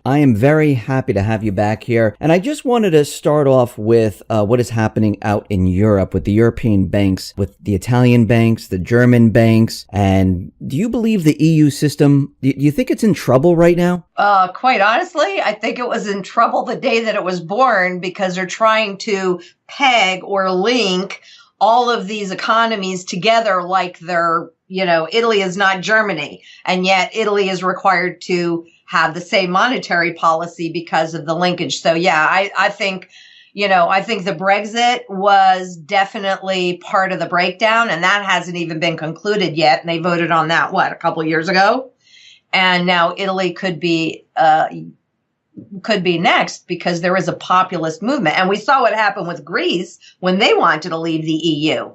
I am very happy to have you back here. And I just wanted to start off with what is happening out in Europe with the European banks, with the Italian banks, the German banks. And do you believe the EU system, do you think it's in trouble right now? Quite honestly, I think it was in trouble the day that it was born, because they're trying to peg or link all of these economies together like they're, Italy is not Germany. And yet Italy is required to have the same monetary policy because of the linkage. So yeah, I think the Brexit was definitely part of the breakdown, and that hasn't even been concluded yet. And they voted on that, a couple of years ago? And now Italy could be next, because there is a populist movement. And we saw what happened with Greece when they wanted to leave the EU.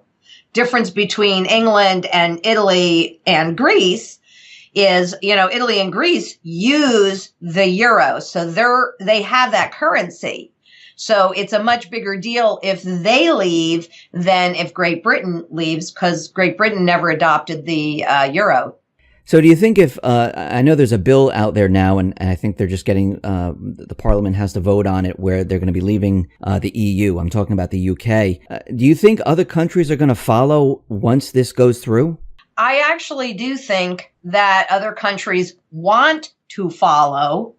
Difference between England and Italy and Greece is, Italy and Greece use the euro. So they have that currency. So it's a much bigger deal if they leave than if Great Britain leaves, because Great Britain never adopted the euro. So do you think if, I know there's a bill out there now, and I think they're just getting, the parliament has to vote on it, where they're going to be leaving the EU. I'm talking about the UK. Do you think other countries are going to follow once this goes through? I actually do think that other countries want to follow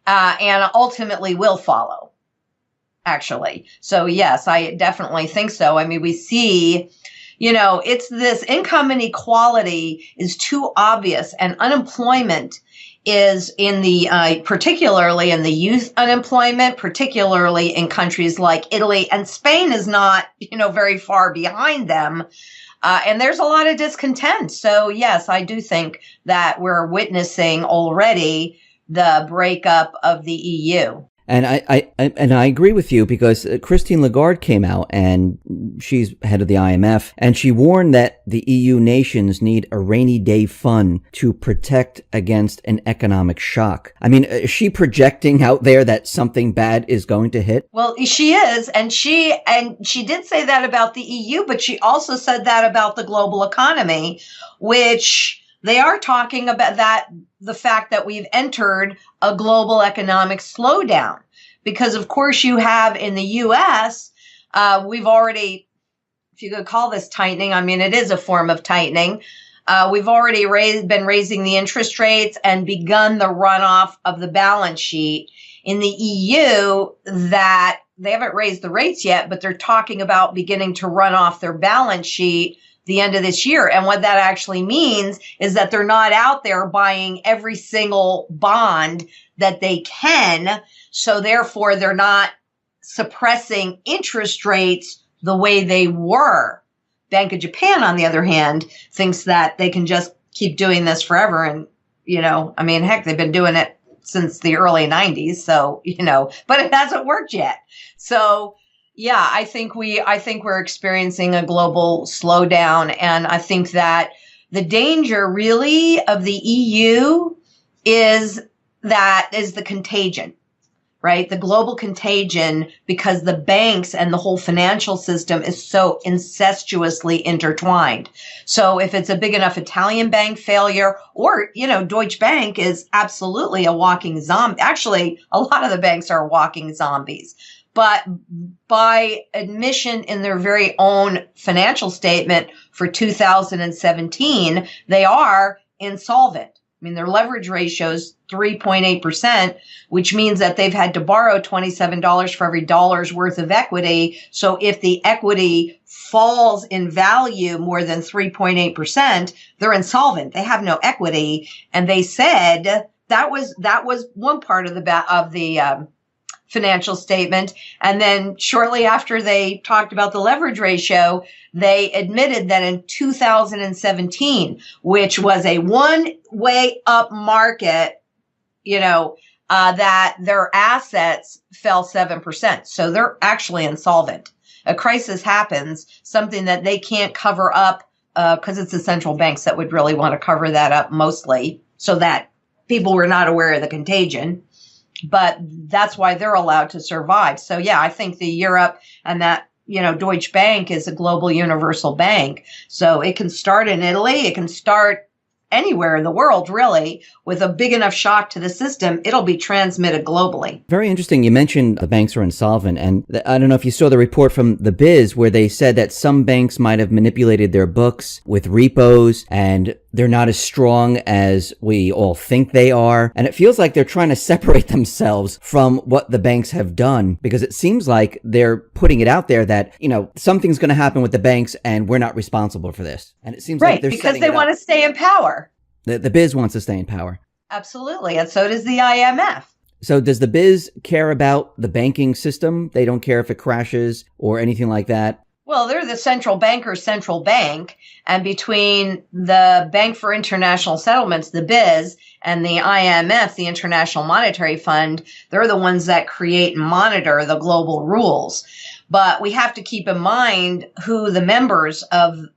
and ultimately will follow, actually. So yes, I definitely think so. I mean, we see, it's this income inequality is too obvious, and unemployment is in the, particularly in the youth unemployment, particularly in countries like Italy, and Spain is not, very far behind them. And there's a lot of discontent. So yes, I do think that we're witnessing already the breakup of the EU. And I agree with you, because Christine Lagarde came out, and she's head of the IMF, and she warned that the EU nations need a rainy day fund to protect against an economic shock. I mean, is she projecting out there that something bad is going to hit? Well, she is, and she did say that about the EU, but she also said that about the global economy, which they are talking about the fact that we've entered a global economic slowdown, because of course you have in the U.S., we've already, if you could call this tightening, I mean, it is a form of tightening. We've already been raising the interest rates and begun the runoff of the balance sheet. In the EU, that they haven't raised the rates yet, but they're talking about beginning to run off their balance sheet the end of this year. And what that actually means is that they're not out there buying every single bond that they can. So therefore, they're not suppressing interest rates the way they were. Bank of Japan, on the other hand, thinks that they can just keep doing this forever. And, heck, they've been doing it since the early 90s. So, but it hasn't worked yet. So, yeah, I think we're experiencing a global slowdown, and I think that the danger really of the EU is the contagion, right? The global contagion, because the banks and the whole financial system is so incestuously intertwined. So if it's a big enough Italian bank failure, or, Deutsche Bank is absolutely a walking zombie. Actually, a lot of the banks are walking zombies. But by admission in their very own financial statement for 2017, they are insolvent. I mean, their leverage ratio is 3.8%, which means that they've had to borrow $27 for every dollar's worth of equity. So if the equity falls in value more than 3.8%, they're insolvent. They have no equity. And they said that was one part of the financial statement. And then shortly after they talked about the leverage ratio, they admitted that in 2017, which was a one-way up market, that their assets fell 7%. So they're actually insolvent. A crisis happens, something that they can't cover up, because it's the central banks that would really want to cover that up mostly, so that people were not aware of the contagion. But that's why they're allowed to survive. So yeah, I think the Europe and that, Deutsche Bank is a global universal bank. So it can start in Italy. It can start anywhere in the world, really, with a big enough shock to the system, it'll be transmitted globally. Very interesting. You mentioned the banks are insolvent, and I don't know if you saw the report from the Biz where they said that some banks might have manipulated their books with repos, and they're not as strong as we all think they are. And it feels like they're trying to separate themselves from what the banks have done, because it seems like they're putting it out there that, something's going to happen with the banks and we're not responsible for this. And it seems like they're because they want to stay in power. The Biz wants to stay in power. Absolutely. And so does the IMF. So does the Biz care about the banking system? They don't care if it crashes or anything like that? Well, they're the central banker's central bank. And between the Bank for International Settlements, the Biz, and the IMF, the International Monetary Fund, they're the ones that create and monitor the global rules. But we have to keep in mind who the members of the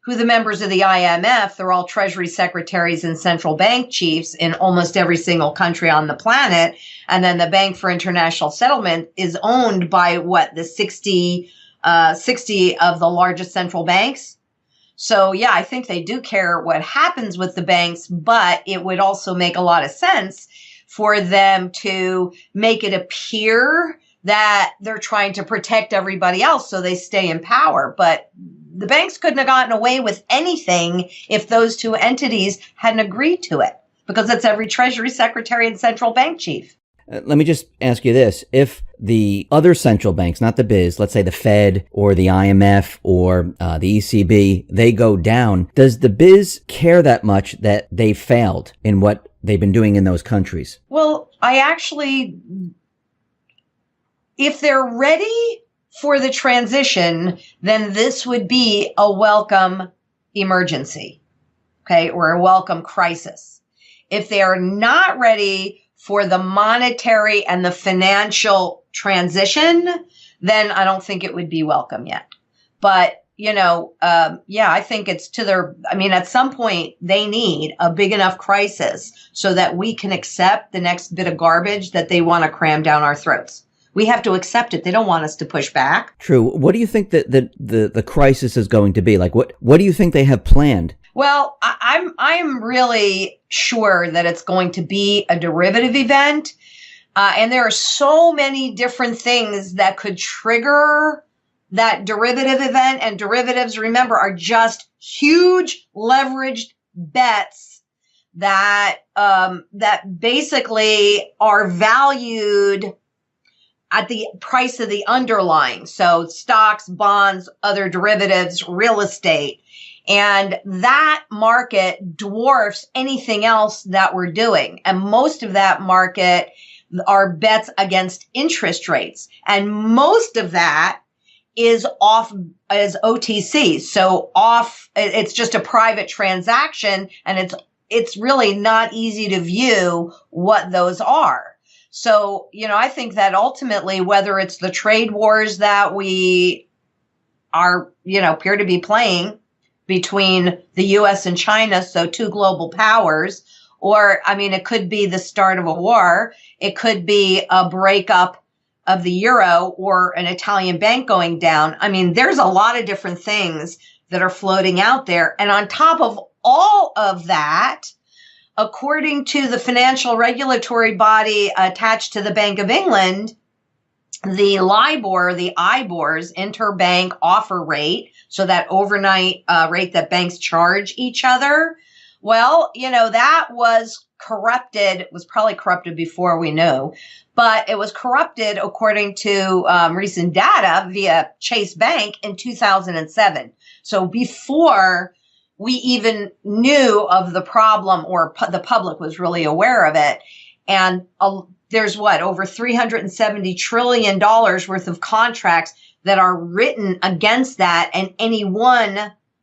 IMF, they're all treasury secretaries and central bank chiefs in almost every single country on the planet. And then the Bank for International Settlement is owned by the 60 of the largest central banks. So yeah, I think they do care what happens with the banks, but it would also make a lot of sense for them to make it appear that they're trying to protect everybody else so they stay in power. But the banks couldn't have gotten away with anything if those two entities hadn't agreed to it, because it's every treasury secretary and central bank chief. Let me just ask you this. If the other central banks, not the Biz, let's say the Fed or the IMF or the ECB, they go down, does the Biz care that much that they failed in what they've been doing in those countries? Well, if they're ready for the transition, then this would be a welcome emergency, okay, or a welcome crisis. If they are not ready for the monetary and the financial transition, then I don't think it would be welcome yet. But, I think it's at some point they need a big enough crisis so that we can accept the next bit of garbage that they want to cram down our throats. We have to accept it. They don't want us to push back. True. What do you think that the crisis is going to be? Like, what do you think they have planned? Well, I'm really sure that it's going to be a derivative event. And there are so many different things that could trigger that derivative event. And derivatives, remember, are just huge leveraged bets that basically are valued at the price of the underlying. So stocks, bonds, other derivatives, real estate. And that market dwarfs anything else that we're doing. And most of that market are bets against interest rates. And most of that is OTC. So it's just a private transaction, and it's really not easy to view what those are. So, I think that ultimately, whether it's the trade wars that we appear to be playing between the U.S. and China, so two global powers, or, it could be the start of a war. It could be a breakup of the euro or an Italian bank going down. There's a lot of different things that are floating out there. And on top of all of that, according to the financial regulatory body attached to the Bank of England, the LIBOR, the IBOR's interbank offer rate, so that overnight rate that banks charge each other, well, that was corrupted. It was probably corrupted before we knew, but it was corrupted according to recent data via Chase Bank in 2007. So before we even knew of the problem, or the public was really aware of it. And there's over $370 trillion worth of contracts that are written against that. And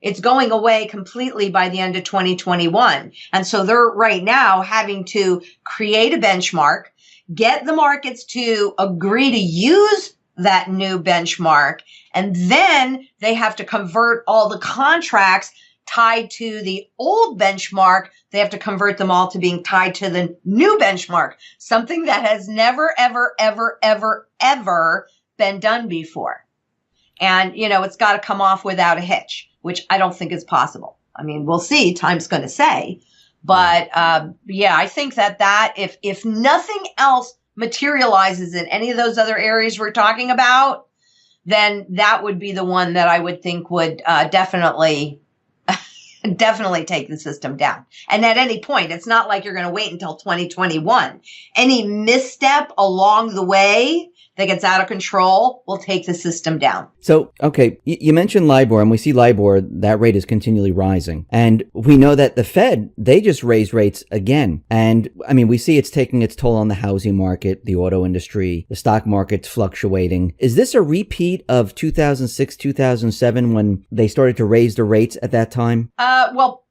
it's going away completely by the end of 2021. And so they're right now having to create a benchmark, get the markets to agree to use that new benchmark. And then they have to convert all the contracts tied to the old benchmark. They have to convert them all to being tied to the new benchmark, something that has never, ever, ever, ever, ever been done before. And, it's got to come off without a hitch, which I don't think is possible. I mean, we'll see. Time's going to say. But yeah, I think that if nothing else materializes in any of those other areas we're talking about, then that would be the one that I would think would definitely take the system down. And at any point, it's not like you're going to wait until 2021. Any misstep along the way that gets out of control will take the system down. So, okay, you mentioned LIBOR, and we see LIBOR, that rate is continually rising. And we know that the Fed, they just raised rates again. And I mean, we see it's taking its toll on the housing market, the auto industry, the stock market's fluctuating. Is this a repeat of 2006, 2007 when they started to raise the rates at that time? Well,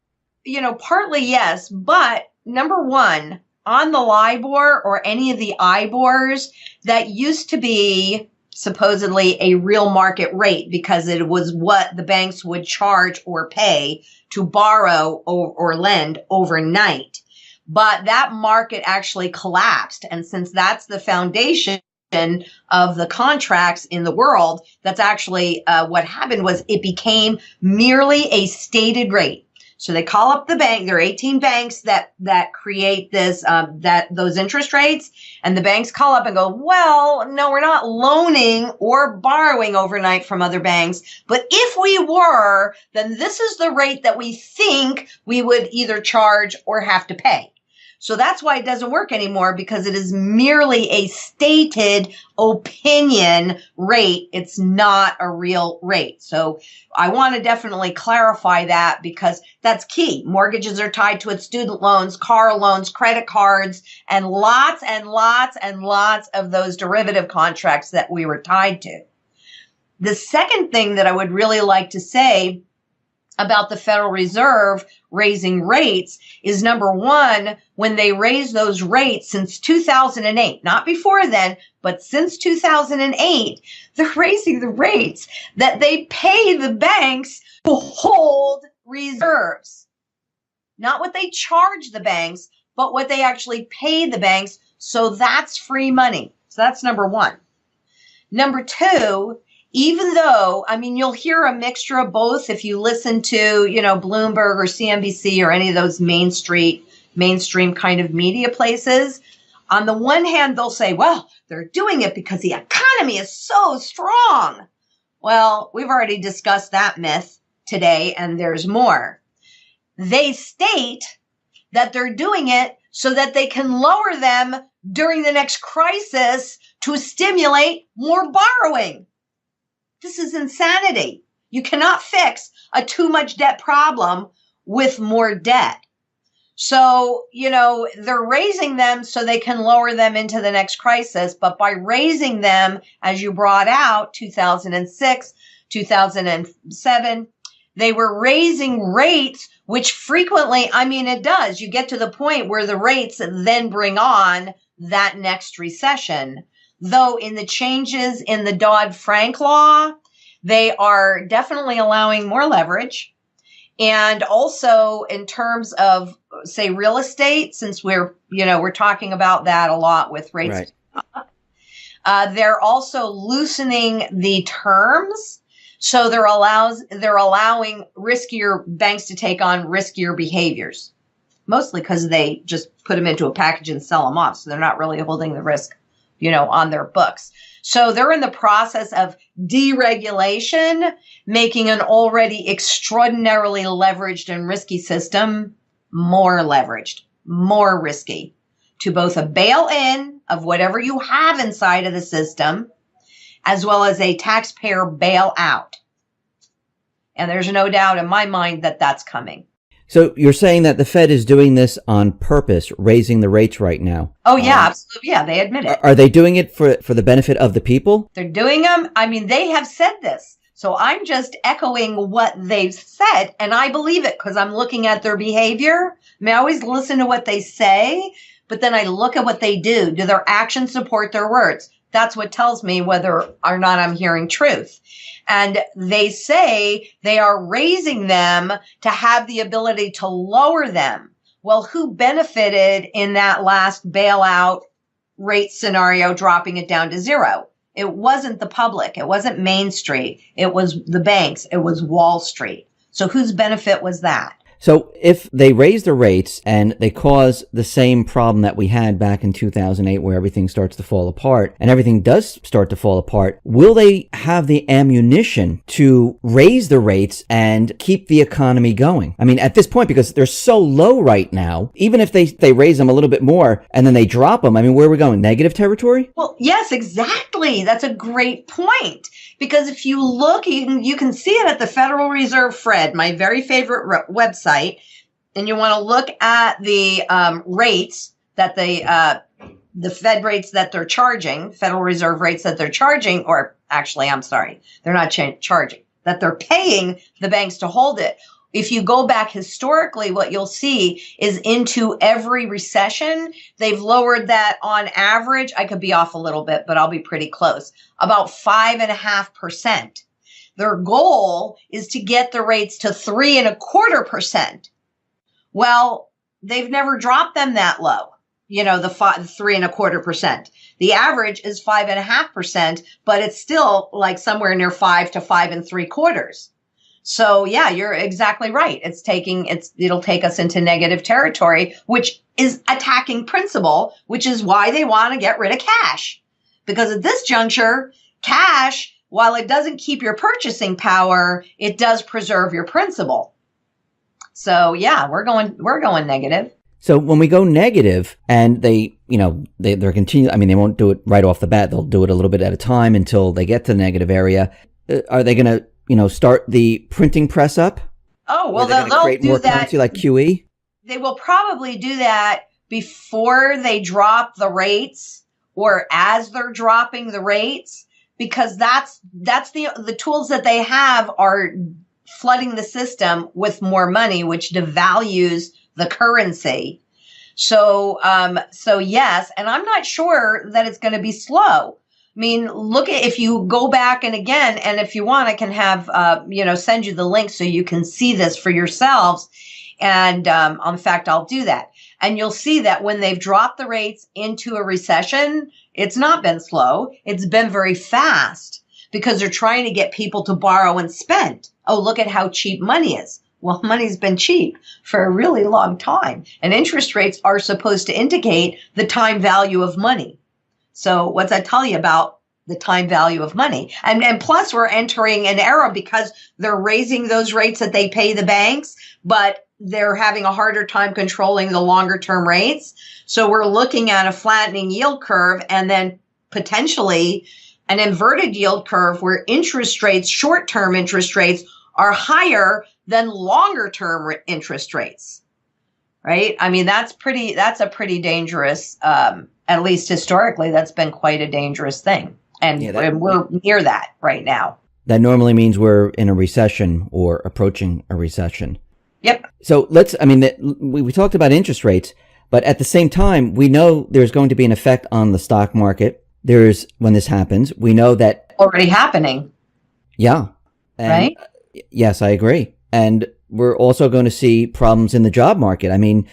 partly yes, but number one, on the LIBOR or any of the IBORs, that used to be supposedly a real market rate because it was what the banks would charge or pay to borrow or lend overnight. But that market actually collapsed. And since that's the foundation of the contracts in the world, that's actually what happened was it became merely a stated rate. So they call up the bank. There are 18 banks that create this, those interest rates. And the banks call up and go, well, no, we're not loaning or borrowing overnight from other banks. But if we were, then this is the rate that we think we would either charge or have to pay. So that's why it doesn't work anymore, because it is merely a stated opinion rate. It's not a real rate. So I want to definitely clarify that, because that's key. Mortgages are tied to its student loans, car loans, credit cards, and lots of those derivative contracts that we were tied to. The second thing that I would really like to say about the Federal Reserve raising rates is, number one, when they raised those rates since 2008, not before then, but since 2008, they're raising the rates that they pay the banks to hold reserves. Not what they charge the banks, but what they actually pay the banks. So that's free money. So that's number one. Number two, even though, I mean, you'll hear a mixture of both if you listen to, Bloomberg or CNBC or any of those mainstream kind of media places. On the one hand, they'll say, well, they're doing it because the economy is so strong. Well, we've already discussed that myth today, and there's more. They state that they're doing it so that they can lower them during the next crisis to stimulate more borrowing. This is insanity. You cannot fix a too much debt problem with more debt. So, they're raising them so they can lower them into the next crisis. But by raising them, as you brought out, 2006, 2007, they were raising rates, which frequently, it does. You get to the point where the rates then bring on that next recession. Though in the changes in the Dodd-Frank law, they are definitely allowing more leverage. And also in terms of, say, real estate, since we're talking about that a lot with rates. Right. They're also loosening the terms. So they're allowing riskier banks to take on riskier behaviors, mostly because they just put them into a package and sell them off. So they're not really holding the risk, on their books. So they're in the process of deregulation, making an already extraordinarily leveraged and risky system more leveraged, more risky, to both a bail-in of whatever you have inside of the system, as well as a taxpayer bailout. And there's no doubt in my mind that that's coming. So you're saying that the Fed is doing this on purpose, raising the rates right now? Oh, yeah, absolutely. Yeah, they admit it. Are they doing it for the benefit of the people? They're doing them. They have said this. So I'm just echoing what they've said, and I believe it because I'm looking at their behavior. I always listen to what they say, but then I look at what they do. Do their actions support their words? That's what tells me whether or not I'm hearing truth. And they say they are raising them to have the ability to lower them. Well, who benefited in that last bailout rate scenario, dropping it down to zero? It wasn't the public. It wasn't Main Street. It was the banks. It was Wall Street. So whose benefit was that? So if they raise the rates and they cause the same problem that we had back in 2008 where everything starts to fall apart and everything does start to fall apart, will they have the ammunition to raise the rates and keep the economy going? I mean, at this point, because they're so low right now, even if they raise them a little bit more and then they drop them, I mean, where are we going? Negative territory? Well, yes, exactly. That's a great point. Because if you look, you can see it at the Federal Reserve Fred, my very favorite website, and you want to look at the rates that the Fed rates that they're charging, Federal Reserve rates that they're charging, or actually, I'm sorry, they're not charging, that they're paying the banks to hold it. If you go back historically, what you'll see is into every recession, they've lowered that on average. I could be off a little bit, but I'll be pretty close. About 5.5%. Their goal is to get the rates to 3.25%. Well, they've never dropped them that low. You know, the 3.25%. The average is 5.5%, but it's still like somewhere near 5 to 5.75. So yeah, you're exactly right. It'll take us into negative territory, which is attacking principle, which is why they want to get rid of cash. Because at this juncture, cash, while it doesn't keep your purchasing power, it does preserve your principal. So yeah, we're going negative. So when we go negative and they're continuing, I mean, they won't do it right off the bat. They'll do it a little bit at a time until they get to the negative area. Are they going to start the printing press up? Oh, well, they'll create more currency like QE? They will probably do that before they drop the rates or as they're dropping the rates, because that's the tools that they have are flooding the system with more money, which devalues the currency. So yes, and I'm not sure that it's going to be slow. I mean, if you go back and again, and if you want, I can have, send you the link so you can see this for yourselves. And in fact, I'll do that. And you'll see that when they've dropped the rates into a recession, it's not been slow. It's been very fast because they're trying to get people to borrow and spend. Oh, look at how cheap money is. Well, money's been cheap for a really long time. And interest rates are supposed to indicate the time value of money. So what's that tell you about the time value of money? And plus we're entering an era because they're raising those rates that they pay the banks, but they're having a harder time controlling the longer term rates. So we're looking at a flattening yield curve and then potentially an inverted yield curve where interest rates, short-term interest rates are higher than longer term interest rates. Right? I mean, that's a pretty dangerous, at least historically, that's been quite a dangerous thing. And we're near that right now. That normally means we're in a recession or approaching a recession. Yep. So we talked about interest rates, but at the same time, we know there's going to be an effect on the stock market. When this happens, we know that already happening. Yeah. And, right? Yes, I agree. And we're also going to see problems in the job market. I mean,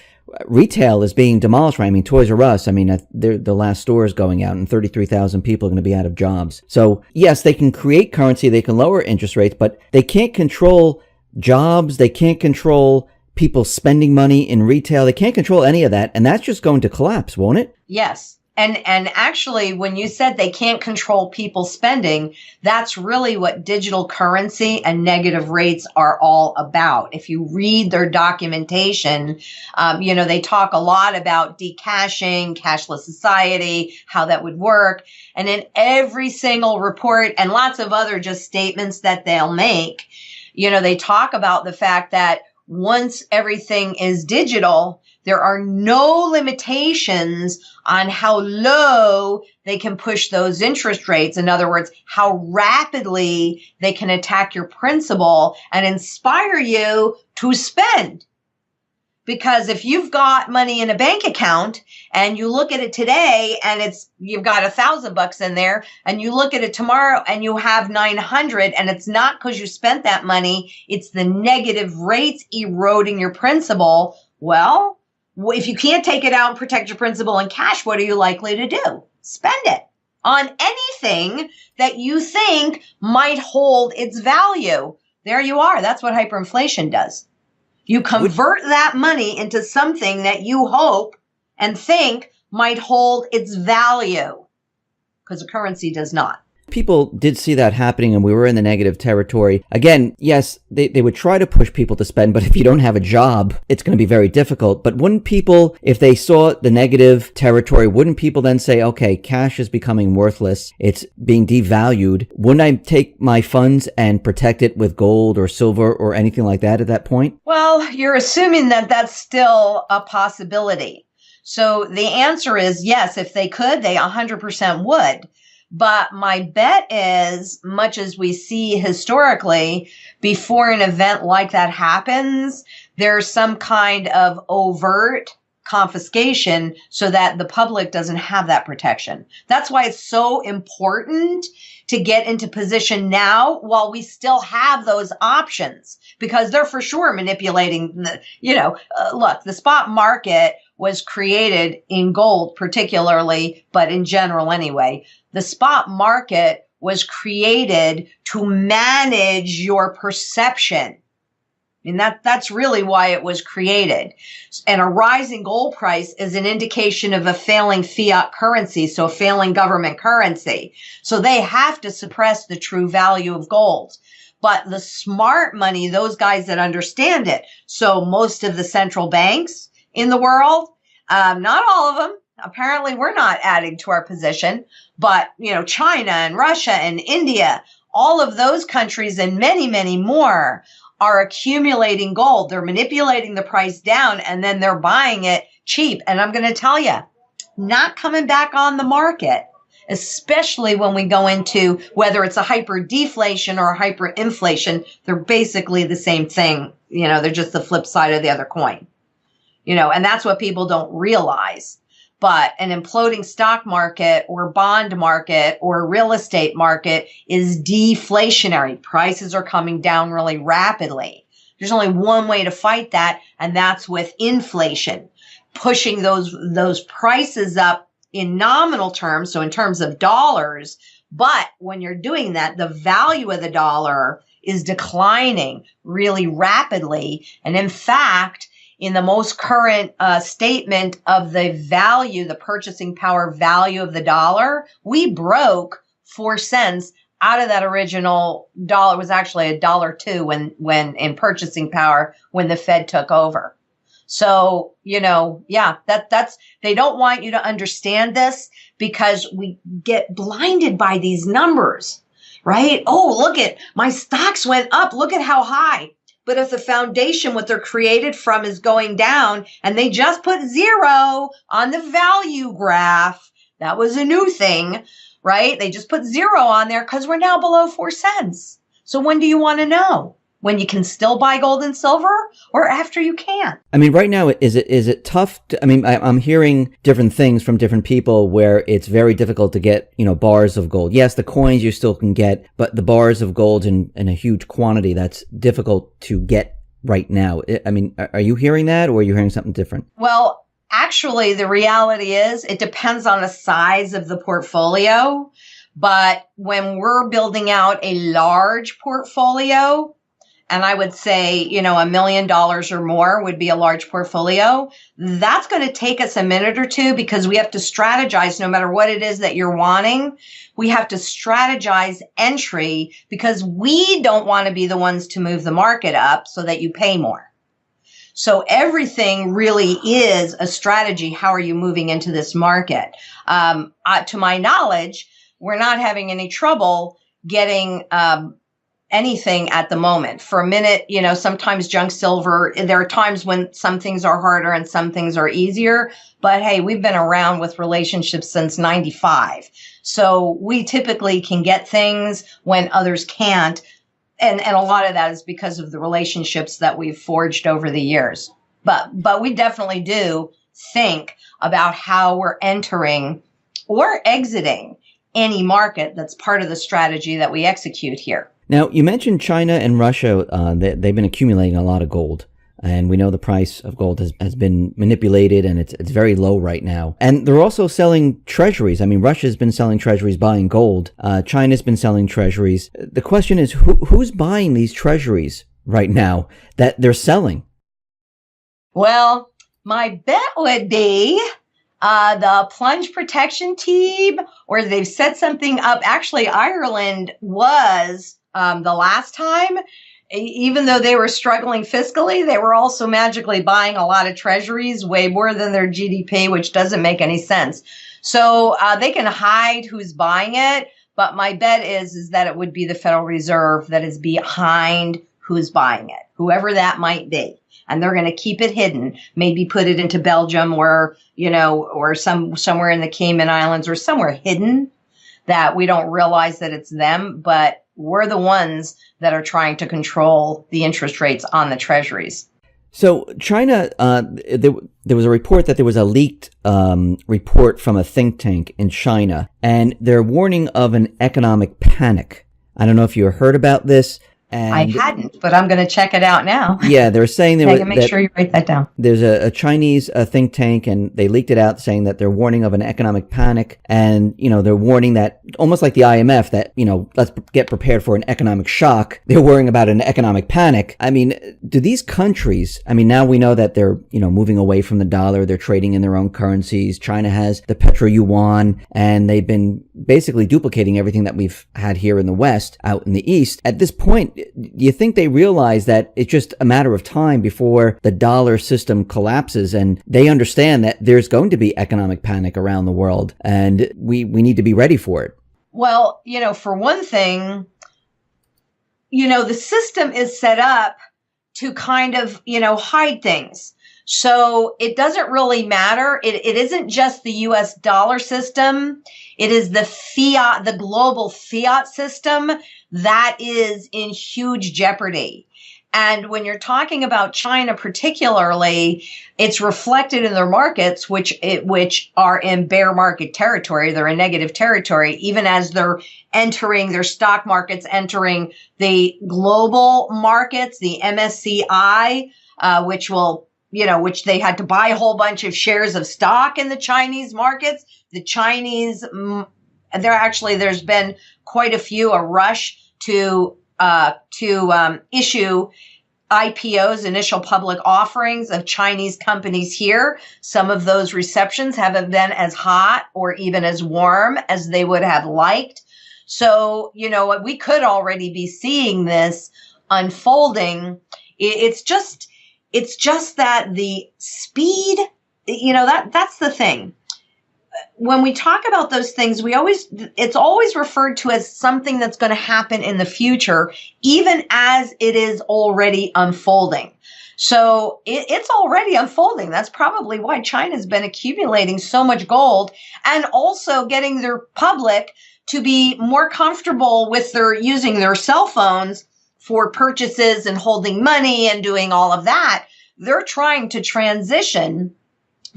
retail is being demolished, right? I mean, Toys R Us, the last store is going out and 33,000 people are going to be out of jobs. So yes, they can create currency, they can lower interest rates, but they can't control jobs. They can't control people spending money in retail. They can't control any of that. And that's just going to collapse, won't it? Yes. And actually, when you said they can't control people spending, that's really what digital currency and negative rates are all about. If you read their documentation, they talk a lot about decashing, cashless society, how that would work. And in every single report and lots of other just statements that they'll make, they talk about the fact that once everything is digital, there are no limitations on how low they can push those interest rates. In other words, how rapidly they can attack your principal and inspire you to spend. Because if you've got money in a bank account and you look at it today and you've got $1,000 in there, and you look at it tomorrow and you have 900, and it's not because you spent that money, it's the negative rates eroding your principal. Well, if you can't take it out and protect your principal in cash, what are you likely to do? Spend it on anything that you think might hold its value. There you are. That's what hyperinflation does. You convert that money into something that you hope and think might hold its value, because a currency does not. People did see that happening, and we were in the negative territory. Again, yes, they would try to push people to spend, but if you don't have a job, it's going to be very difficult. But wouldn't people, if they saw the negative territory, wouldn't people then say, okay, cash is becoming worthless, it's being devalued, wouldn't I take my funds and protect it with gold or silver or anything like that at that point? Well, you're assuming that that's still a possibility. So the answer is yes, if they could, they 100% would. But my bet is, much as we see historically, before an event like that happens, there's some kind of overt confiscation so that the public doesn't have that protection. That's why it's so important to get into position now while we still have those options, because they're for sure manipulating look, the spot market was created in gold particularly, but in general anyway. The spot market was created to manage your perception. I mean, that's really why it was created. And a rising gold price is an indication of a failing fiat currency, so a failing government currency. So they have to suppress the true value of gold. But the smart money, those guys that understand it, so most of the central banks in the world, not all of them, apparently we're not adding to our position, but, China and Russia and India, all of those countries and many, many more are accumulating gold. They're manipulating the price down and then they're buying it cheap. And I'm going to tell you, not coming back on the market, especially when we go into whether it's a hyper-deflation or a hyperinflation. They're basically the same thing. They're just the flip side of the other coin. And that's what people don't realize. But an imploding stock market or bond market or real estate market is deflationary. Prices are coming down really rapidly. There's only one way to fight that, and that's with inflation, pushing those prices up in nominal terms, so in terms of dollars. But when you're doing that, the value of the dollar is declining really rapidly. And in fact, in the most current statement of the value, the purchasing power value of the dollar, we broke 4 cents out of that original dollar. It was actually $1.02 when in purchasing power when the Fed took over. So, that's, they don't want you to understand this because we get blinded by these numbers, right? Oh, look at my stocks went up. Look at how high. But if the foundation, what they're created from, is going down and they just put 0 on the value graph, that was a new thing, right? They just put 0 on there because we're now below 4 cents. So when do you want to know? When you can still buy gold and silver or after you can't? I mean, right now, is it tough? I'm hearing different things from different people where it's very difficult to get, bars of gold. Yes, the coins you still can get, but the bars of gold in a huge quantity, that's difficult to get right now. I mean, are you hearing that or are you hearing something different? Well, actually, the reality is it depends on the size of the portfolio. But when we're building out a large portfolio, and I would say, $1 million or more would be a large portfolio. That's going to take us a minute or two because we have to strategize no matter what it is that you're wanting. We have to strategize entry because we don't want to be the ones to move the market up so that you pay more. So everything really is a strategy. How are you moving into this market? To my knowledge, we're not having any trouble getting anything at the moment. For a minute, sometimes junk silver, there are times when some things are harder and some things are easier. But hey, we've been around with relationships since 95. So we typically can get things when others can't. And a lot of that is because of the relationships that we've forged over the years. But we definitely do think about how we're entering or exiting any market that's part of the strategy that we execute here. Now, you mentioned China and Russia. They've been accumulating a lot of gold. And we know the price of gold has been manipulated and it's very low right now. And they're also selling treasuries. I mean, Russia's been selling treasuries, buying gold. China's been selling treasuries. The question is, who's buying these treasuries right now that they're selling? Well, my bet would be the plunge protection team, or they've set something up. Actually, Ireland was the last time, even though they were struggling fiscally, they were also magically buying a lot of treasuries, way more than their GDP, which doesn't make any sense. So they can hide who's buying it. But my bet is that it would be the Federal Reserve that is behind who's buying it, whoever that might be. And they're going to keep it hidden, maybe put it into Belgium or, or somewhere in the Cayman Islands or somewhere hidden that we don't realize that it's them. But we're the ones that are trying to control the interest rates on the treasuries. So China, there was a report that there was a leaked report from a think tank in China, and they're warning of an economic panic. I don't know if you heard about this. And I hadn't, but I'm going to check it out now. Yeah, they're saying make sure you write that down. There's a Chinese think tank, and they leaked it out saying that they're warning of an economic panic, and they're warning that almost like the IMF that let's get prepared for an economic shock. They're worrying about an economic panic. I mean, do these countries? I mean, now we know that they're moving away from the dollar. They're trading in their own currencies. China has the petro yuan, and they've been basically duplicating everything that we've had here in the West out in the East. At this point, do you think they realize that it's just a matter of time before the dollar system collapses, and they understand that there's going to be economic panic around the world, and we need to be ready for it? Well, for one thing, the system is set up to kind of, hide things. So it doesn't really matter. It isn't just the US dollar system. It is the global fiat system that is in huge jeopardy. And when you're talking about China particularly, it's reflected in their markets, which are in bear market territory. They're in negative territory, even as they're entering their stock markets, entering the global markets, the MSCI, which they had to buy a whole bunch of shares of stock in the Chinese markets. The Chinese, there's been quite a rush to issue IPOs, initial public offerings of Chinese companies here. Some of those receptions haven't been as hot or even as warm as they would have liked. So, we could already be seeing this unfolding. It's just that the speed, that's the thing. When we talk about those things, it's always referred to as something that's going to happen in the future, even as it is already unfolding. So it's already unfolding. That's probably why China's been accumulating so much gold, and also getting their public to be more comfortable with using their cell phones for purchases and holding money and doing all of that. They're trying to transition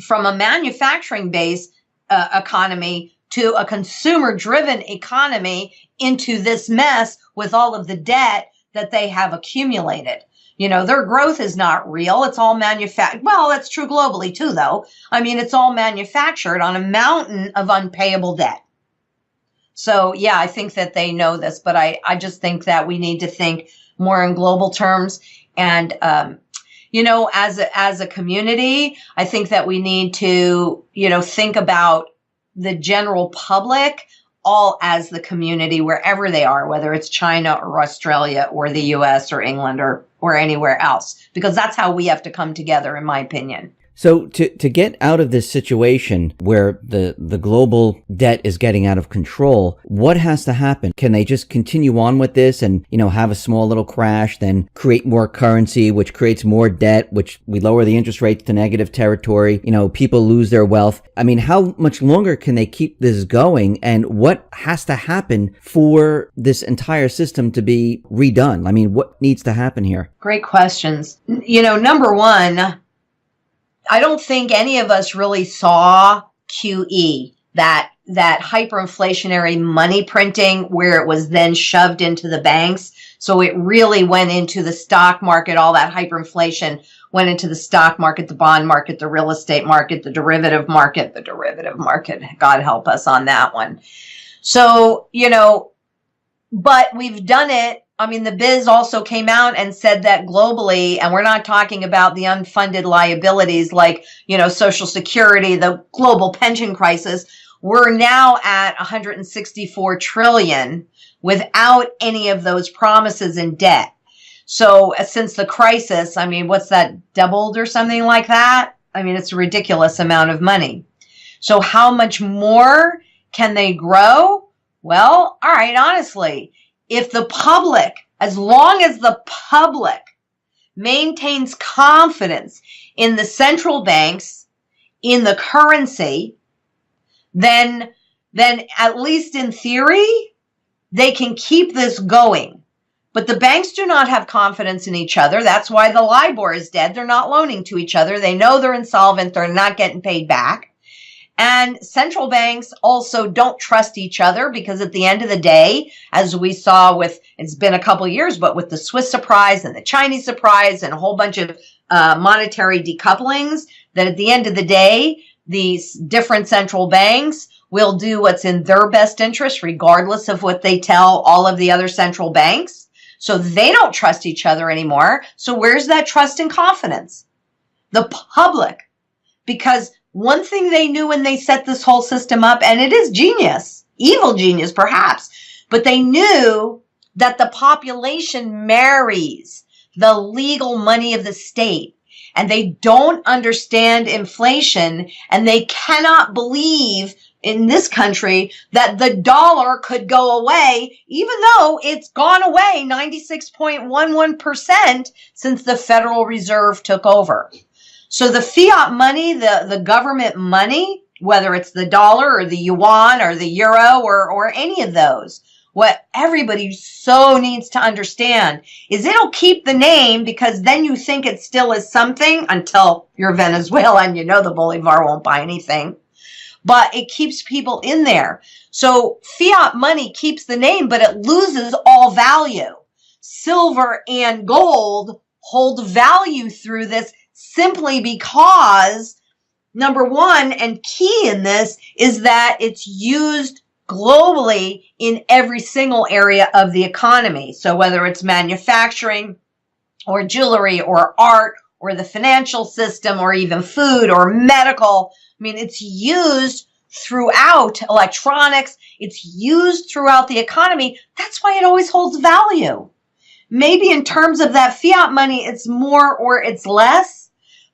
from a manufacturing-based economy to a consumer-driven economy into this mess with all of the debt that they have accumulated. Their growth is not real. It's all manufactured. Well, that's true globally too, though. I mean, it's all manufactured on a mountain of unpayable debt. So, yeah, I think that they know this, but I just think that we need to think more in global terms. And, as a community, I think that we need to, think about the general public all as the community, wherever they are, whether it's China or Australia or the US or England or anywhere else, because that's how we have to come together, in my opinion. So to get out of this situation where the global debt is getting out of control, what has to happen? Can they just continue on with this and, have a small little crash, then create more currency, which creates more debt, which we lower the interest rates to negative territory, people lose their wealth? I mean, how much longer can they keep this going, and what has to happen for this entire system to be redone? I mean, what needs to happen here? Great questions. Number one, I don't think any of us really saw QE, that hyperinflationary money printing where it was then shoved into the banks. So it really went into the stock market. All that hyperinflation went into the stock market, the bond market, the real estate market, the derivative market. God help us on that one. So, but we've done it I mean, the Biz also came out and said that globally, and we're not talking about the unfunded liabilities like, Social Security, the global pension crisis. We're now at 164 trillion without any of those promises in debt. So since the crisis, I mean, what's that, doubled or something like that? I mean, it's a ridiculous amount of money. So how much more can they grow? Well, all right, honestly, if the public, as long as the public maintains confidence in the central banks, in the currency, then at least in theory, they can keep this going. But the banks do not have confidence in each other. That's why the LIBOR is dead. They're not loaning to each other. They know they're insolvent. They're not getting paid back. And central banks also don't trust each other because at the end of the day, as we saw with, it's been a couple of years, but with the Swiss surprise and the Chinese surprise and a whole bunch of monetary decouplings, that at the end of the day, these different central banks will do what's in their best interest, regardless of what they tell all of the other central banks. So they don't trust each other anymore. So where's that trust and confidence? The public. Because one thing they knew when they set this whole system up, and it is genius, evil genius perhaps, but they knew that the population marries the legal money of the state, and they don't understand inflation, and they cannot believe in this country that the dollar could go away, even though it's gone away 96.11% since the Federal Reserve took over. So the fiat money, the government money, whether it's the dollar or the yuan or the euro or any of those, what everybody so needs to understand is it'll keep the name because then you think it still is something until you're Venezuela and the Bolivar won't buy anything. But it keeps people in there. So fiat money keeps the name, but it loses all value. Silver and gold hold value through this simply because, number one, and key in this, is that it's used globally in every single area of the economy. So whether it's manufacturing or jewelry or art or the financial system or even food or medical, I mean, it's used throughout electronics. It's used throughout the economy. That's why it always holds value. Maybe in terms of that fiat money, it's more or it's less.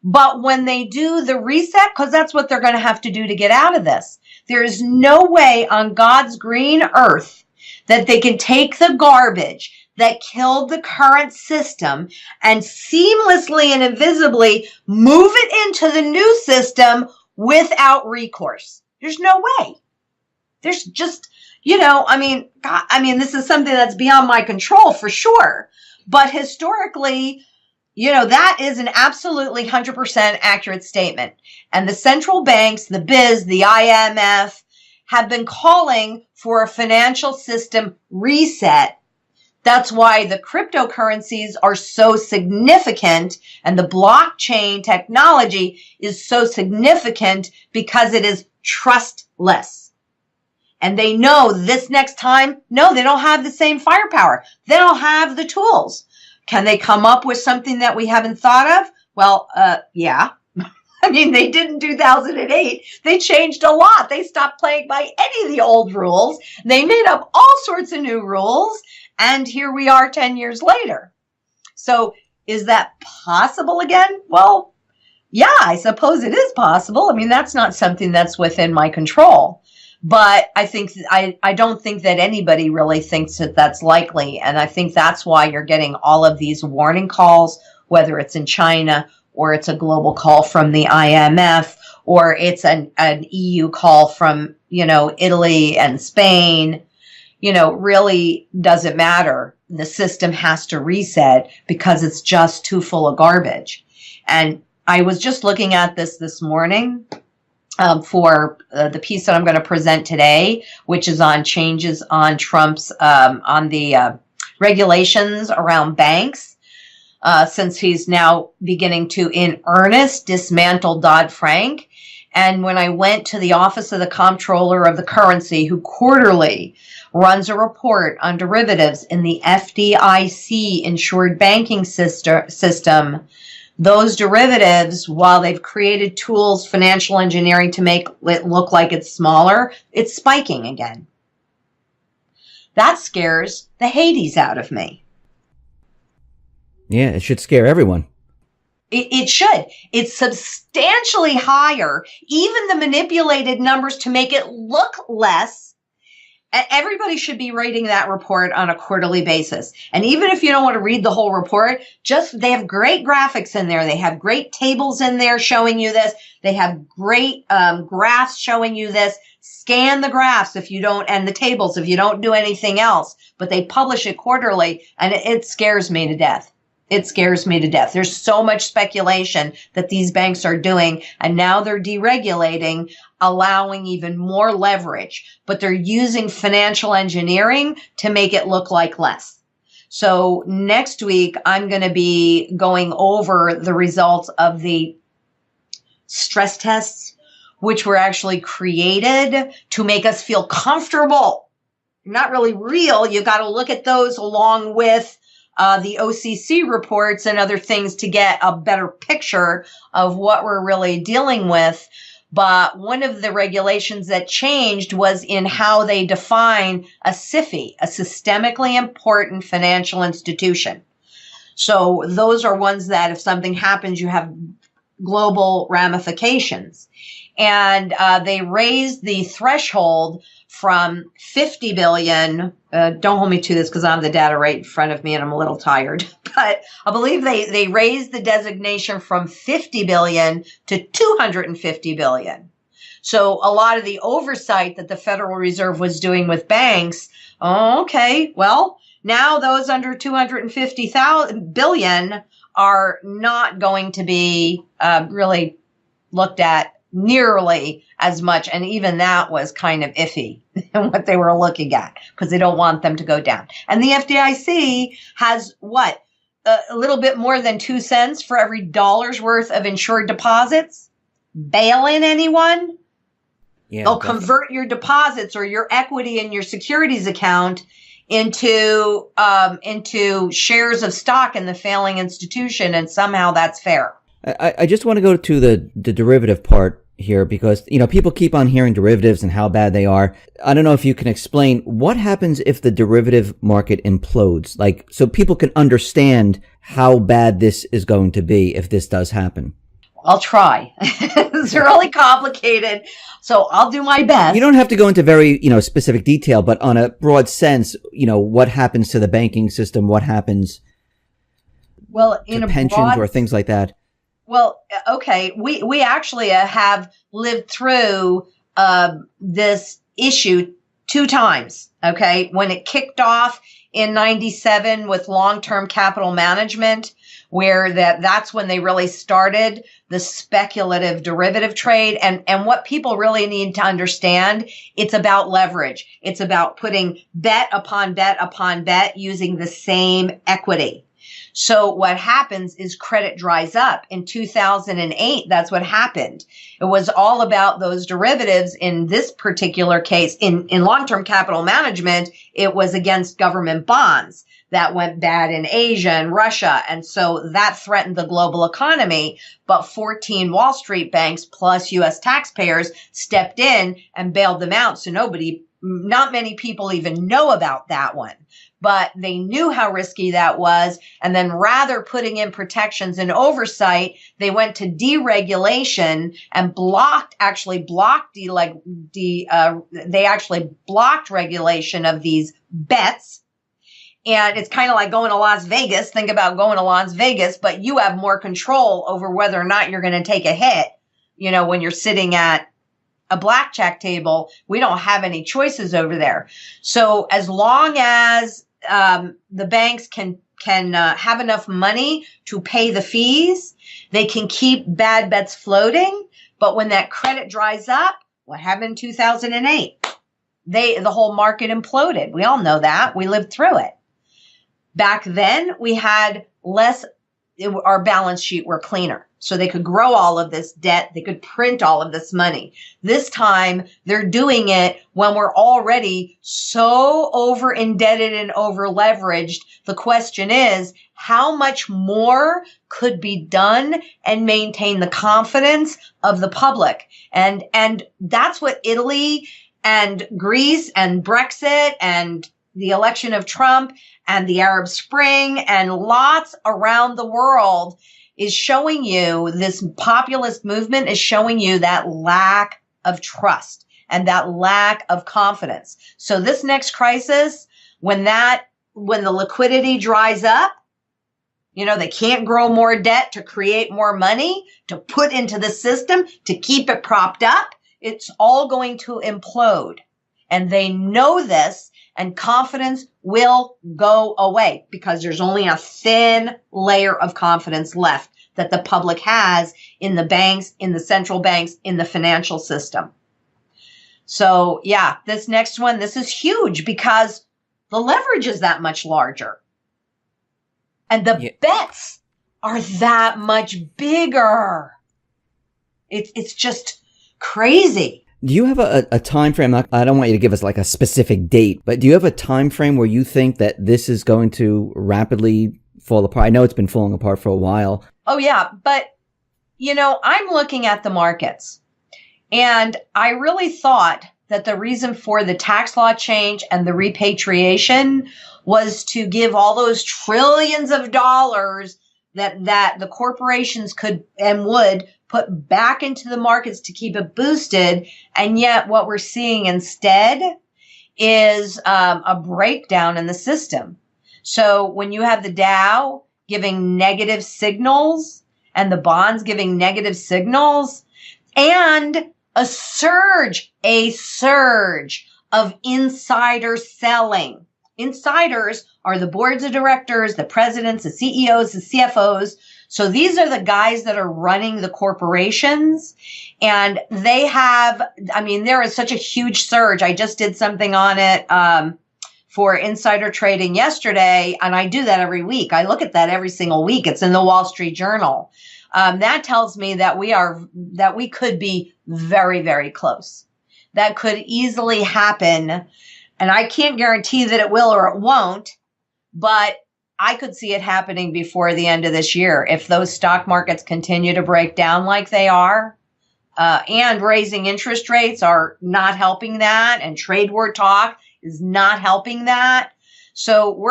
But when they do the reset, because that's what they're going to have to do to get out of this, there is no way on God's green earth that they can take the garbage that killed the current system and seamlessly and invisibly move it into the new system without recourse. There's no way. There's just, this is something that's beyond my control for sure. But historically, that is an absolutely 100% accurate statement. And the central banks, the Biz, the IMF, have been calling for a financial system reset. That's why the cryptocurrencies are so significant and the blockchain technology is so significant because it is trustless. And they know this next time, no, they don't have the same firepower. They don't have the tools. Can they come up with something that we haven't thought of? Well, yeah. I mean, they did in 2008. They changed a lot. They stopped playing by any of the old rules. They made up all sorts of new rules. And here we are 10 years later. So is that possible again? Well, yeah, I suppose it is possible. I mean, that's not something that's within my control. But I don't think that anybody really thinks that that's likely. And I think that's why you're getting all of these warning calls, whether it's in China or it's a global call from the IMF or it's an EU call from, Italy and Spain. Really doesn't matter. The system has to reset because it's just too full of garbage. And I was just looking at this morning. For the piece that I'm going to present today, which is on changes on Trump's, on the regulations around banks, since he's now beginning to, in earnest, dismantle Dodd-Frank. And when I went to the Office of the Comptroller of the Currency, who quarterly runs a report on derivatives in the FDIC insured banking system, those derivatives, while they've created tools, financial engineering to make it look like it's smaller, it's spiking again. That scares the Hades out of me. Yeah, it should scare everyone. It should. It's substantially higher, even the manipulated numbers to make it look less. Everybody should be reading that report on a quarterly basis. And even if you don't want to read the whole report, they have great graphics in there. They have great tables in there showing you this. They have great graphs showing you this. Scan the graphs and the tables if you don't do anything else. But they publish it quarterly, and it scares me to death. It scares me to death. There's so much speculation that these banks are doing, and now they're deregulating, allowing even more leverage, but they're using financial engineering to make it look like less. So next week, I'm going to be going over the results of the stress tests, which were actually created to make us feel comfortable. Not really real. You got to look at those along with the OCC reports and other things to get a better picture of what we're really dealing with. But one of the regulations that changed was in how they define a SIFI, a systemically important financial institution. So those are ones that if something happens, you have global ramifications. And they raised the threshold from 50 billion. Don't hold me to this because I have the data right in front of me and I'm a little tired. But I believe they raised the designation from 50 billion to 250 billion. So a lot of the oversight that the Federal Reserve was doing with banks, okay, well, now those under 250 billion are not going to be really looked at nearly as much. And even that was kind of iffy in what they were looking at because they don't want them to go down. And the FDIC has what? A little bit more than 2 cents for every dollar's worth of insured deposits. Bail in anyone? Yeah, they'll convert your deposits or your equity in your securities account into shares of stock in the failing institution, and somehow that's fair. I just want to go to the derivative part here because, people keep on hearing derivatives and how bad they are. I don't know if you can explain what happens if the derivative market implodes, so people can understand how bad this is going to be if this does happen. I'll try. It's really complicated, so I'll do my best. You don't have to go into very, specific detail, but on a broad sense, what happens to the banking system, what happens to pensions or things like that. Well, okay, we actually have lived through this issue 2 times, okay? When it kicked off in 97 with long-term capital management, where that's when they really started the speculative derivative trade. And what people really need to understand, it's about leverage. It's about putting bet upon bet upon bet using the same equity. So what happens is credit dries up. In 2008, that's what happened. It was all about those derivatives. In this particular case, in long-term capital management, it was against government bonds that went bad in Asia and Russia. And so that threatened the global economy. But 14 Wall Street banks plus U.S. taxpayers stepped in and bailed them out. So not many people even know about that one. But they knew how risky that was. And then rather putting in protections and oversight, they went to deregulation and they actually blocked regulation of these bets. And it's kind of like going to Las Vegas. Think about going to Las Vegas, but you have more control over whether or not you're going to take a hit. When you're sitting at a blackjack table, we don't have any choices over there. So as long as the banks can have enough money to pay the fees, they can keep bad bets floating. But when that credit dries up, what happened in 2008? The whole market imploded. We all know that. We lived through it. Back then, we had less. Our balance sheet were cleaner. so they could grow all of this debt. They could print all of this money. This time they're doing it when we're already so over indebted and over leveraged. The question is, how much more could be done and maintain the confidence of the public? And that's what Italy and Greece and Brexit and the election of Trump and the Arab Spring and lots around the world is showing you. This populist movement is showing you that lack of trust and that lack of confidence. So this next crisis, when the liquidity dries up, they can't grow more debt to create more money to put into the system to keep it propped up. It's all going to implode. And they know this, and confidence will go away because there's only a thin layer of confidence left that the public has in the banks, in the central banks, in the financial system. So yeah, this next one, this is huge because the leverage is that much larger. And the bets are that much bigger. It's just crazy. Do you have a time frame? I don't want you to give us like a specific date, but do you have a time frame where you think that this is going to rapidly fall apart? I know it's been falling apart for a while. Oh, yeah. But, I'm looking at the markets, and I really thought that the reason for the tax law change and the repatriation was to give all those trillions of dollars that the corporations could and would put back into the markets to keep it boosted. And yet what we're seeing instead is a breakdown in the system. So when you have the Dow giving negative signals and the bonds giving negative signals and a surge of insider selling. Insiders are the boards of directors, the presidents, the CEOs, the CFOs. So these are the guys that are running the corporations, and there is such a huge surge. I just did something on it for insider trading yesterday, and I do that every week. I look at that every single week. It's in the Wall Street Journal. That tells me that we could be very, very close. That could easily happen, and I can't guarantee that it will or it won't, but I could see it happening before the end of this year if those stock markets continue to break down like they are, and raising interest rates are not helping that, and trade war talk is not helping that. So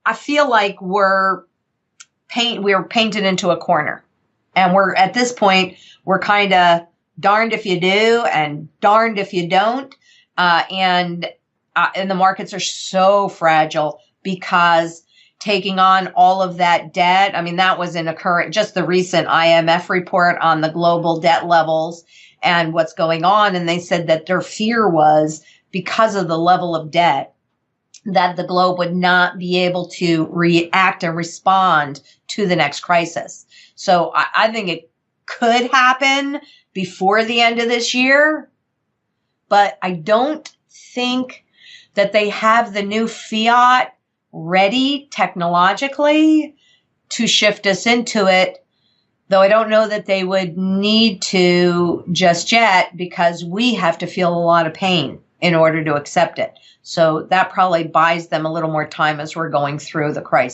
I feel like we're painted into a corner, and we're at this point we're kind of darned if you do and darned if you don't, and the markets are so fragile because taking on all of that debt. That was in just the recent IMF report on the global debt levels and what's going on. And they said that their fear was because of the level of debt that the globe would not be able to react and respond to the next crisis. So I think it could happen before the end of this year, but I don't think that they have the new fiat ready technologically to shift us into it, though I don't know that they would need to just yet because we have to feel a lot of pain in order to accept it. So that probably buys them a little more time as we're going through the crisis.